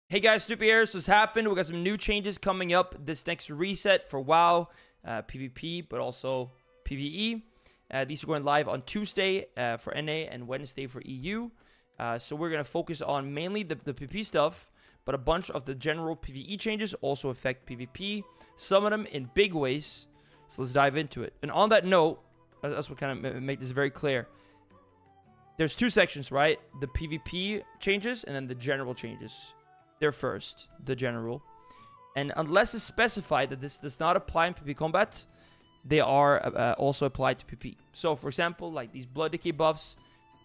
Hey guys, Snupy here. So what's happened? We got some new changes coming up this next reset for WoW, PvP, but also PvE. These are going live on Tuesday for NA and Wednesday for EU. So we're going to focus on mainly the PvP stuff, but a bunch of the general PvE changes also affect PvP. Some of them in big ways. So let's dive into it. And on that note, that's what kind of make this very clear. There's two sections, right? The PvP changes and then the general changes. They're first, the general. And unless it's specified that this does not apply in PvP combat, they are also applied to PvP. So, for example, like these Blood Decay buffs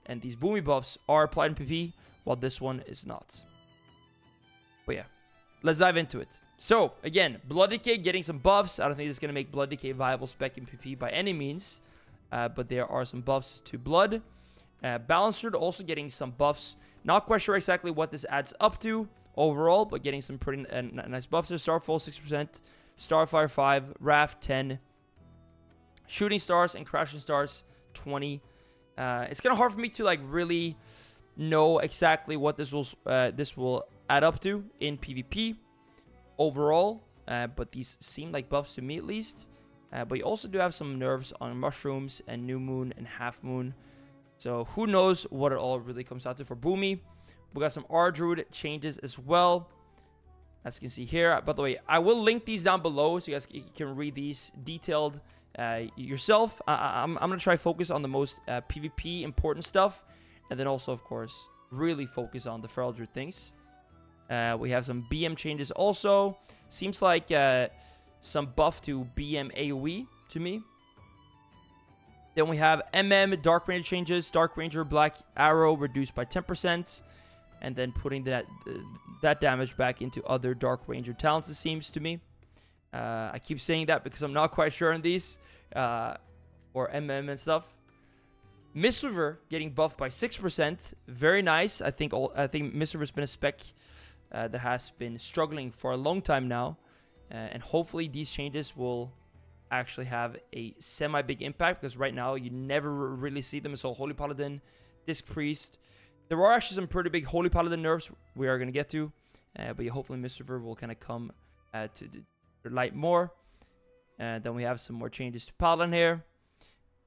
and these Boomy buffs are applied in PvP, while this one is not. But yeah, let's dive into it. So, again, Blood Decay getting some buffs. I don't think it's going to make Blood Decay a viable spec in PvP by any means. But there are some buffs to Blood. Balancered also getting some buffs. Not quite sure exactly what this adds up to overall, but getting some pretty nice buffs there. Starfall 6%, Starfire 5, Raft 10, Shooting Stars and Crashing Stars 20. It's kind of hard for me to like really know exactly what this will add up to in PvP overall, but these seem like buffs to me at least. But you also do have some nerfs on Mushrooms and New Moon and Half Moon. So who knows what it all really comes out to for Boomy. We got some Druid changes as well, as you can see here. By the way, I will link these down below so you guys can read these detailed yourself. I'm going to try to focus on the most PvP important stuff. And then also, of course, really focus on the Feral Druid things. We have some BM changes also. Seems like some buff to BM AoE to me. Then we have MM Dark Ranger changes. Dark Ranger Black Arrow reduced by 10%. And then putting that damage back into other Dark Ranger talents, it seems to me. I keep saying that because I'm not quite sure on these. Or MM and stuff. Mistweaver getting buffed by 6%. Very nice. I think Mistweaver's been a spec that has been struggling for a long time now. And hopefully these changes will actually have a semi-big impact, because right now you never really see them. So Holy Paladin, Disc Priest. There are actually some pretty big Holy Paladin nerfs we are going to get to. But yeah, hopefully Mistweaver will kind of come to light more. And then we have some more changes to Paladin here.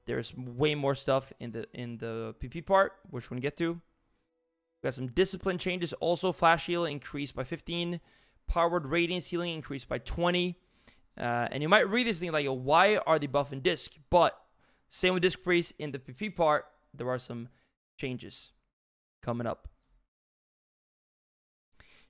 There's way more stuff in the PP part, which we're going to get to. We got some Discipline changes. Also, Flash Heal increased by 15. Powered Radiance Healing increased by 20. And you might read this thing like, why are they buffing Disc? But same with Disc Priest, in the PP part, there are some changes coming up.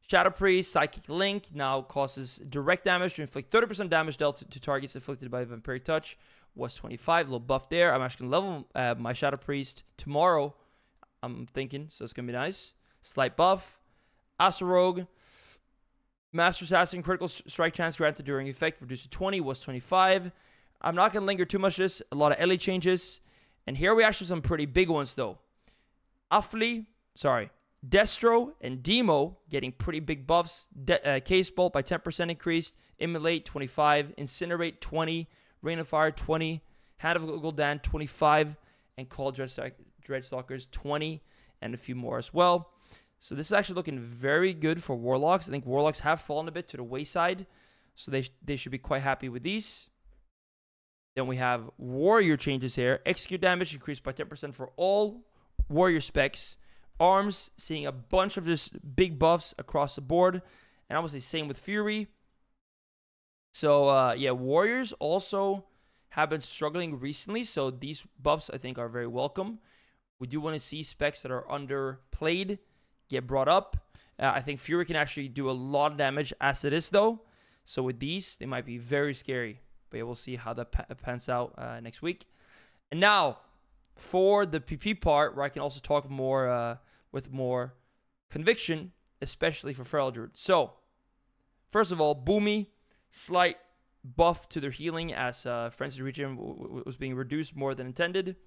Shadow Priest, Psychic Link now causes direct damage to inflict 30% damage dealt to targets afflicted by Vampiric Touch. Was 25, a little buff there. I'm actually going to level my Shadow Priest tomorrow, I'm thinking, so it's going to be nice. Slight buff. Asa Rogue, Master Assassin, critical strike chance granted during effect reduced to 20, was 25. I'm not going to linger too much this. A lot of LA changes. And here we actually have some pretty big ones, though. Destro and Demo getting pretty big buffs. Case Bolt by 10% increased. Immolate 25. Incinerate 20. Rain of Fire 20. Hand of Gul'dan 25. And Call Dreadstalkers 20. And a few more as well. So this is actually looking very good for Warlocks. I think Warlocks have fallen a bit to the wayside. So they should be quite happy with these. Then we have Warrior changes here. Execute damage increased by 10% for all Warrior specs. Arms, seeing a bunch of just big buffs across the board. And I would say same with Fury. So, yeah, Warriors also have been struggling recently. So these buffs, I think, are very welcome. We do want to see specs that are underplayed get brought up. I think Fury can actually do a lot of damage as it is, though. So with these, they might be very scary. But yeah, we'll see how that pans out next week. And now, for the PP part, where I can also talk more with more conviction, especially for Feral Druid. So, first of all, Boomy, slight buff to their healing as Frenzy Regen was being reduced more than intended.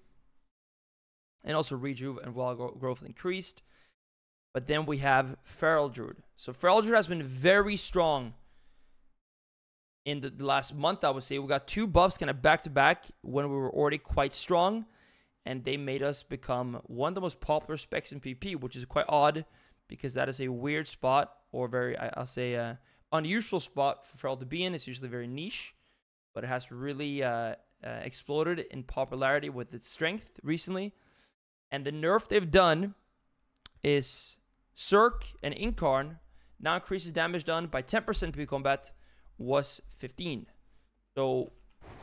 And also Rejuve and Wild Growth increased. But then we have Feral Druid. So Feral Druid has been very strong in the last month, I would say. We got two buffs kind of back-to-back when we were already quite strong. And they made us become one of the most popular specs in PvP, which is quite odd because that is a weird spot or very, I'll say, unusual spot for Feral to be in. It's usually very niche, but it has really exploded in popularity with its strength recently. And the nerf they've done is Cirque and Incarn now increases damage done by 10% PvP combat was 15. So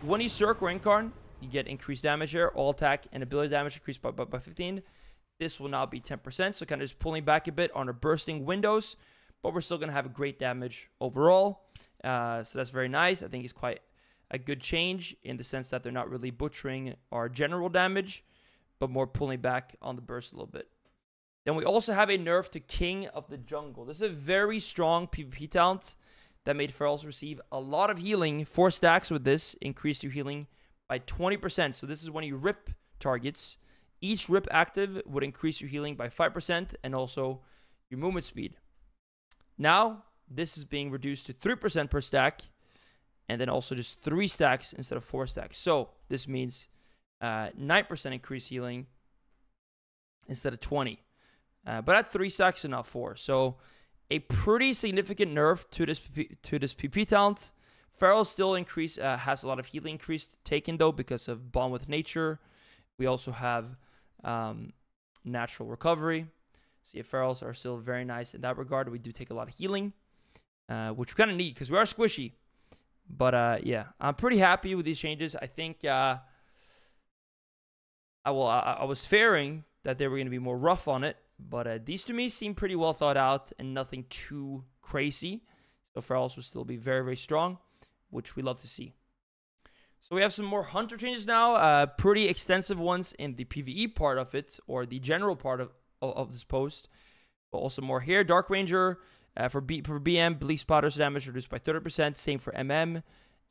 when you Cirque or Incarn, you get increased damage here. All attack and ability damage increased by 15. This will now be 10%. So kind of just pulling back a bit on our bursting windows. But we're still going to have great damage overall. So that's very nice. I think it's quite a good change in the sense that they're not really butchering our general damage, but more pulling back on the burst a little bit. Then we also have a nerf to King of the Jungle. This is a very strong PvP talent that made Ferals receive a lot of healing. 4 stacks with this increased your healing by 20%. So this is when you rip targets. Each rip active would increase your healing by 5% and also your movement speed. Now, this is being reduced to 3% per stack and then also just 3 stacks instead of 4 stacks. So this means 9% increased healing instead of 20. But at 3 stacks and not 4. So a pretty significant nerf to this PP talent. Feral still has a lot of healing increase taken though because of Bond with Nature. We also have natural recovery. So yeah, Ferals are still very nice in that regard. We do take a lot of healing, which we kind of need because we are squishy. But yeah, I'm pretty happy with these changes. I think I was fearing that they were going to be more rough on it. But these to me seem pretty well thought out and nothing too crazy. So Ferals will still be very, very strong, which we love to see. So we have some more Hunter changes now. Pretty extensive ones in the PvE part of it, or the general part of this post. But also more here. Dark Ranger for BM, Bleak Spotters damage reduced by 30%. Same for MM.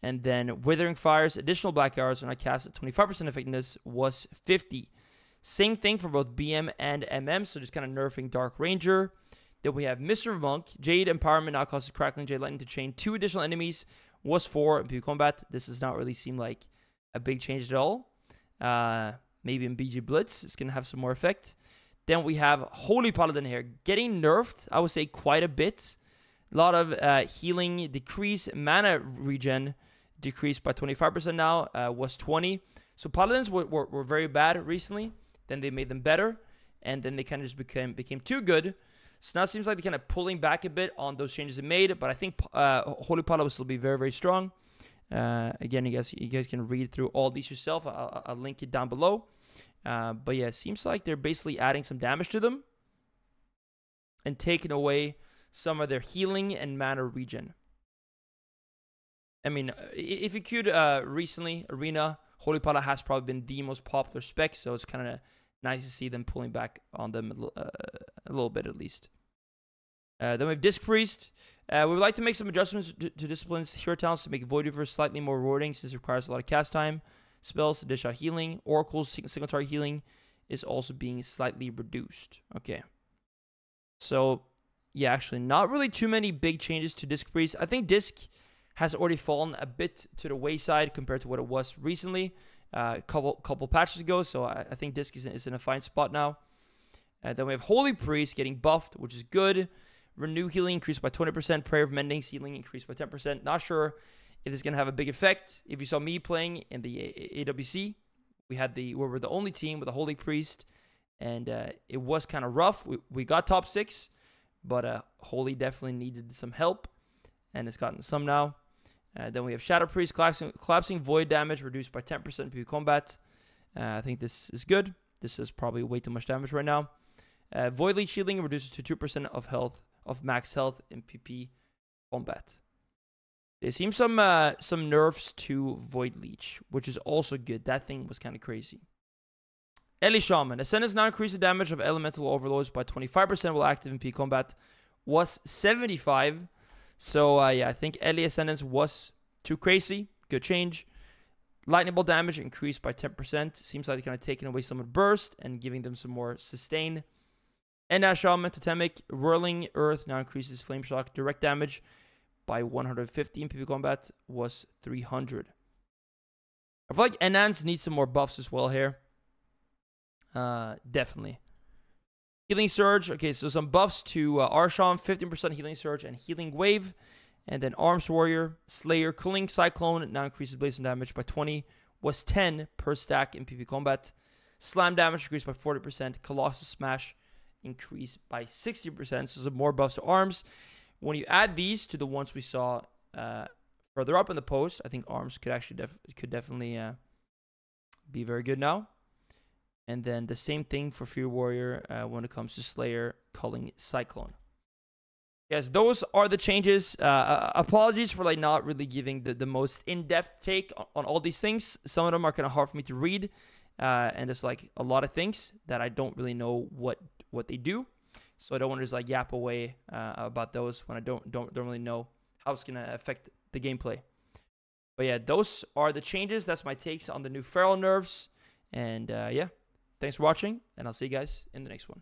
And then Withering Fires, additional Black Arrows when I cast at 25% effectiveness was 50. Same thing for both BM and MM, so just kind of nerfing Dark Ranger. Then we have Mr. Monk. Jade Empowerment now causes Crackling Jade Lightning to chain 2 additional enemies. Was 4 in PvP Combat. This does not really seem like a big change at all. Maybe in BG Blitz, it's going to have some more effect. Then we have Holy Paladin here. Getting nerfed, I would say, quite a bit. A lot of healing decrease. Mana regen decreased by 25% now. Was 20. So Paladins were very bad recently. Then they made them better, and then they kind of just became too good. So now it seems like they're kind of pulling back a bit on those changes they made, but I think Holy Paladin will still be very, very strong. Again, you guys can read through all these yourself. I'll link it down below. But yeah, it seems like they're basically adding some damage to them and taking away some of their healing and mana regen. I mean, if you queued recently, Arena, Holy Paladin has probably been the most popular spec, so it's kind of nice to see them pulling back on them a little bit at least. Then we have Disc Priest. We would like to make some adjustments to disciplines hero talents to make Void Reaver slightly more rewarding since it requires a lot of cast time. Spells to dish out healing. Oracle's single target healing is also being slightly reduced. Okay. So, yeah, actually not really too many big changes to Disc Priest. I think Disc has already fallen a bit to the wayside compared to what it was recently, a couple patches ago. So I think Disc is in a fine spot now. Then we have Holy Priest getting buffed, which is good. Renew healing increased by 20%. Prayer of Mending healing increased by 10%. Not sure if it's going to have a big effect. If you saw me playing in the AWC, we were the only team with a Holy Priest, and it was kind of rough. We got top 6, but Holy definitely needed some help, and it's gotten some now. Then we have Shadow Priest, collapsing void damage reduced by 10% in PvP combat. I think this is good. This is probably way too much damage right now. Void Leech healing reduces to 2% of max health in PvP combat. There seems some nerfs to Void Leech, which is also good. That thing was kind of crazy. Ellie Shaman. Ascendance now increases the damage of elemental overloads by 25% while active in PvP combat. Was 75. So, yeah, I think Ellie Ascendance was too crazy. Good change. Lightning Bolt damage increased by 10%. Seems like they're kind of taking away some of the burst and giving them some more sustain. And Shaman Totemic. Whirling Earth now increases Flame Shock direct damage by 150 in PvP combat. Was 300. I feel like Enhance needs some more buffs as well here. Definitely. Healing Surge. Okay, so some buffs to Arshawn, 15% Healing Surge and Healing Wave. And then Arms Warrior, Slayer, Cooling Cyclone now increases blazing damage by 20. Was 10 per stack in PvP combat. Slam damage increased by 40%. Colossus Smash increased by 60%. So some more buffs to arms. When you add these to the ones we saw further up in the post, I think arms could actually definitely be very good now. And then the same thing for Fear Warrior when it comes to Slayer, Culling Cyclone. Yes, those are the changes. Apologies for like not really giving the most in-depth take on all these things. Some of them are kind of hard for me to read, and there's like a lot of things that I don't really know what they do. So I don't want to just like yap away about those when I don't really know how it's gonna affect the gameplay. But yeah, those are the changes. That's my takes on the new feral nerfs. And yeah, thanks for watching, and I'll see you guys in the next one.